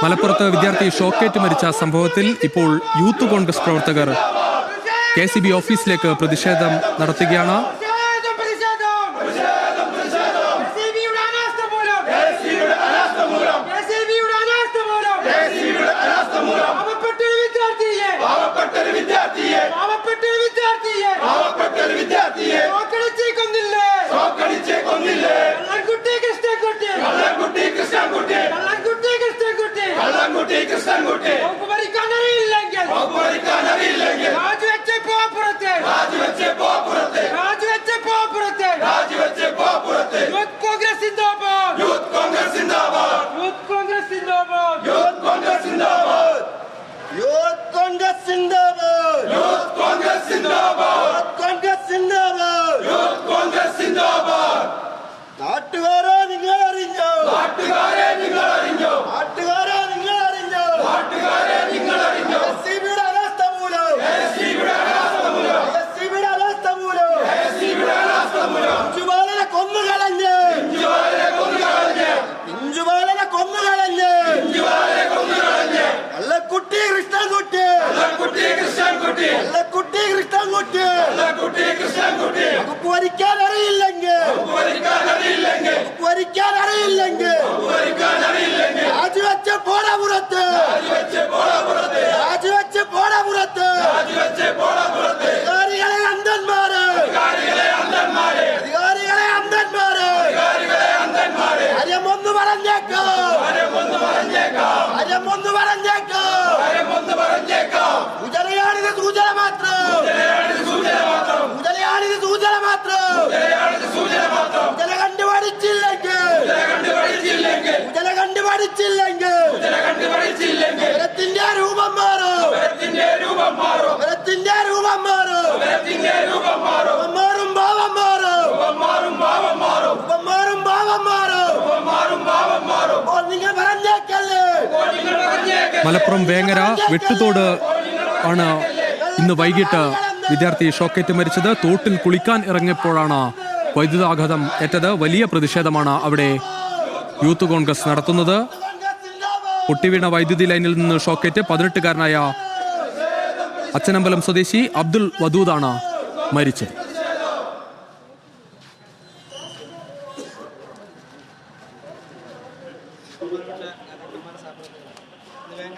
മലപ്പുറത്ത് വിദ്യാർത്ഥി ഷോക്കേറ്റ് മരിച്ച സംഭവത്തിൽ ഇപ്പോൾ യൂത്ത് കോൺഗ്രസ് പ്രവർത്തകർ KCB ഓഫീസിലേക്ക് പ്രതിഷേധം നടത്തുകയാണ്. മലപ്പുറം വേങ്ങര വെട്ടുതോട് ആണ് ഇന്ന് വൈകിട്ട് വിദ്യാർത്ഥി ഷോക്കേറ്റ് മരിച്ചത്. തോട്ടിൽ കുളിക്കാൻ ഇറങ്ങിയപ്പോഴാണ് വൈദ്യുതാഘാതം ഏറ്റത്. വലിയ പ്രതിഷേധമാണ് അവിടെ യൂത്ത് കോൺഗ്രസ് നടത്തുന്നത്. പൊട്ടിവീണ വൈദ്യുതി ലൈനിൽ നിന്ന് ഷോക്കേറ്റ് 18-കാരനായ അച്ചനമ്പലം സ്വദേശി അബ്ദുൾ വദൂദാണ് മരിച്ചത്.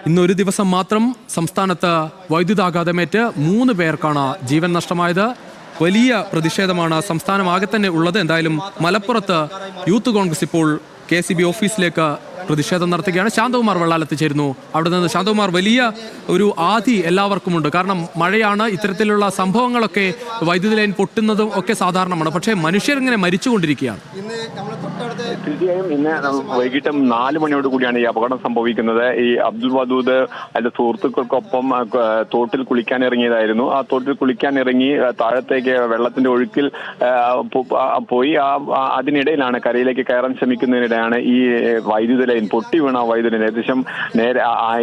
ഇന്നൊരു ദിവസം മാത്രം സംസ്ഥാനത്ത് വൈദ്യുതാഘാതമേറ്റ് 3 പേർക്കാണ് ജീവൻ നഷ്ടമായത്. വലിയ പ്രതിഷേധമാണ് സംസ്ഥാനമാകെ തന്നെ ഉള്ളത്. എന്തായാലും മലപ്പുറത്ത് യൂത്ത് കോൺഗ്രസ് ഇപ്പോൾ KCB ഓഫീസിലേക്ക് പ്രതിഷേധം നടത്തുകയാണ്. ശാന്തകുമാർ വെള്ളാലത്ത് ചേരുന്നു. അവിടെ നിന്ന് ശാന്തകുമാർ, വലിയ ഒരു ആധി എല്ലാവർക്കുമുണ്ട്. കാരണം മഴയാണ്, ഇത്തരത്തിലുള്ള സംഭവങ്ങളൊക്കെ വൈദ്യുതി ലൈൻ പൊട്ടുന്നതും ഒക്കെ സാധാരണമാണ്. പക്ഷേ മനുഷ്യരിങ്ങനെ മരിച്ചുകൊണ്ടിരിക്കുകയാണ്. തീർച്ചയായും ഇന്ന് വൈകിട്ട് 4 മണിയോട് കൂടിയാണ് ഈ അപകടം സംഭവിക്കുന്നത്. ഈ അബ്ദുൾ വദൂദ് അതിന്റെ സുഹൃത്തുക്കൾക്കൊപ്പം തോട്ടിൽ കുളിക്കാൻ ഇറങ്ങിയതായിരുന്നു. ആ തോട്ടിൽ കുളിക്കാൻ ഇറങ്ങി താഴത്തേക്ക് വെള്ളത്തിന്റെ ഒഴുക്കിൽ പോയി. അതിനിടയിലാണ് കരയിലേക്ക് കയറാൻ ശ്രമിക്കുന്നതിനിടെയാണ് ഈ വൈദ്യുതി ലൈൻ പൊട്ടി വീണ. വൈദ്യുതി ലൈൻ ഏകദേശം നേരെ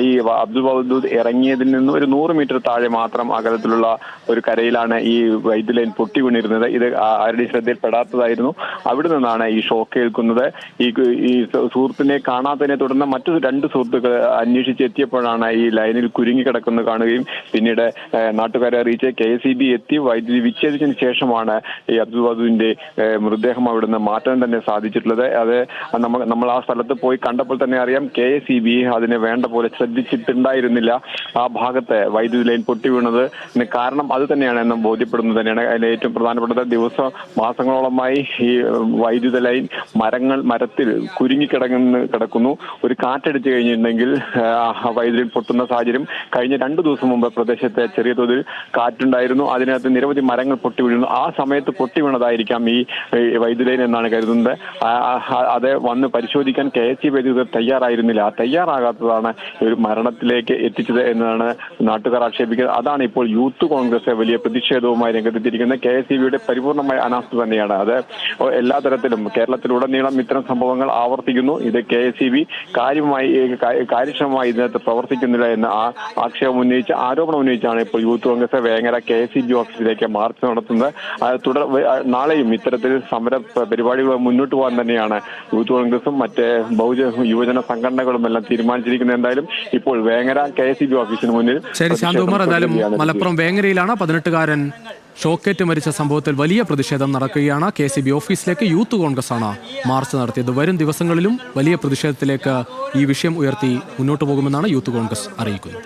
ഈ അബ്ദുൾ വദൂദ് ഇറങ്ങിയതിൽ നിന്ന് ഒരു 100 മീറ്റർ താഴെ മാത്രം അകലത്തിലുള്ള ഒരു കരയിലാണ് ഈ വൈദ്യുതി ലൈൻ പൊട്ടി വീണിരുന്നത്. ഇത് ആരുടെയും ശ്രദ്ധയിൽപ്പെടാത്തതായിരുന്നു. അവിടെ നിന്നാണ് ഈ ഷോക്ക് ഏൽക്കുന്നത്. ഈ സുഹൃത്തിനെ കാണാത്തതിനെ തുടർന്ന് മറ്റു 2 സുഹൃത്തുക്കൾ അന്വേഷിച്ചെത്തിയപ്പോഴാണ് ഈ ലൈനിൽ കുരുങ്ങിക്കിടക്കുന്നത് കാണുകയും പിന്നീട് നാട്ടുകാരെ അറിയിച്ച് KCB എത്തി വൈദ്യുതി വിച്ഛേദിച്ചതിന് ശേഷമാണ് ഈ അബ്ദുൾ വദൂദിന്റെ മൃതദേഹം അവിടുന്ന് മാറ്റാൻ തന്നെ സാധിച്ചിട്ടുള്ളത്. അത് നമ്മൾ ആ സ്ഥലത്ത് പോയി കണ്ടപ്പോൾ തന്നെ അറിയാം, KCB അതിനെ വേണ്ട പോലെ ശ്രദ്ധിച്ചിട്ടുണ്ടായിരുന്നില്ല. ആ ഭാഗത്ത് വൈദ്യുതി ലൈൻ പൊട്ടി വീണത് കാരണം അത് തന്നെയാണ് എന്ന് ബോധ്യപ്പെടുന്നത് തന്നെയാണ്. അതിൽ ഏറ്റവും പ്രധാനപ്പെട്ടത് മാസങ്ങളോളമായി ഈ വൈദ്യുത ലൈൻ മരത്തിൽ കിടക്കുന്നു. ഒരു കാറ്റടിച്ചു കഴിഞ്ഞിട്ടുണ്ടെങ്കിൽ വൈദ്യുതി പൊട്ടുന്ന സാഹചര്യം കഴിഞ്ഞ 2 ദിവസം മുമ്പ് പ്രദേശത്തെ ചെറിയ തോതിൽ കാറ്റുണ്ടായിരുന്നു. അതിനകത്ത് നിരവധി മരങ്ങൾ പൊട്ടി വീഴുന്നു. ആ സമയത്ത് പൊട്ടി വീണതായിരിക്കാം ഈ വൈദ്യുതി ലൈൻ എന്നാണ് കരുതുന്നത്. അത് വന്ന് പരിശോധിക്കാൻ KCB തയ്യാറായിരുന്നില്ല. തയ്യാറാകാത്തതാണ് ഒരു മരണത്തിലേക്ക് എത്തിച്ചത് എന്നാണ് നാട്ടുകാർ ആക്ഷേപിക്കുന്നത്. അതാണ് ഇപ്പോൾ യൂത്ത് കോൺഗ്രസ് വലിയ പ്രതിഷേധവുമായി രംഗത്തെത്തിയിരിക്കുന്നത്. KCBയുടെ പരിപൂർണമായ അനാസ്ഥ തന്നെയാണ്. അത് എല്ലാ തരത്തിലും കേരളത്തിലുടനീളം ഇത്തരം സംഭവങ്ങൾ ആവർത്തിക്കുന്നു. ഇത് KSEB കാര്യക്ഷമമായി ഇതിനകത്ത് പ്രവർത്തിക്കുന്നില്ല എന്ന ആരോപണം ഉന്നയിച്ചാണ് ഇപ്പോൾ യൂത്ത് കോൺഗ്രസ് വേങ്ങര KSEB ഓഫീസിലേക്ക് മാർച്ച് നടത്തുന്നത്. നാളെയും ഇത്തരത്തിൽ സമര പരിപാടികൾ മുന്നോട്ട് പോകാൻ തന്നെയാണ് യൂത്ത് കോൺഗ്രസും മറ്റ് യുവജന സംഘടനകളും എല്ലാം തീരുമാനിച്ചിരിക്കുന്നത്. എന്തായാലും ഇപ്പോൾ വേങ്ങര KSEB ഓഫീസിന് മുന്നിൽ ശരി ശാന്തകുമാർ, എന്തായാലും മലപ്പുറം വേങ്ങരയിലാണ് 18-കാരൻ ഷോക്കേറ്റ് മരിച്ച സംഭവത്തിൽ വലിയ പ്രതിഷേധം നടക്കുകയാണ്. KSEB ഓഫീസിലേക്ക് യൂത്ത് കോൺഗ്രസ് ആണ് മാർച്ച് നടത്തിയത്. വരും ദിവസങ്ങളിലും വലിയ പ്രതിഷേധത്തിലേക്ക് ഈ വിഷയം ഉയർത്തി മുന്നോട്ട് പോകുമെന്നാണ് യൂത്ത് കോൺഗ്രസ് അറിയിക്കുന്നത്.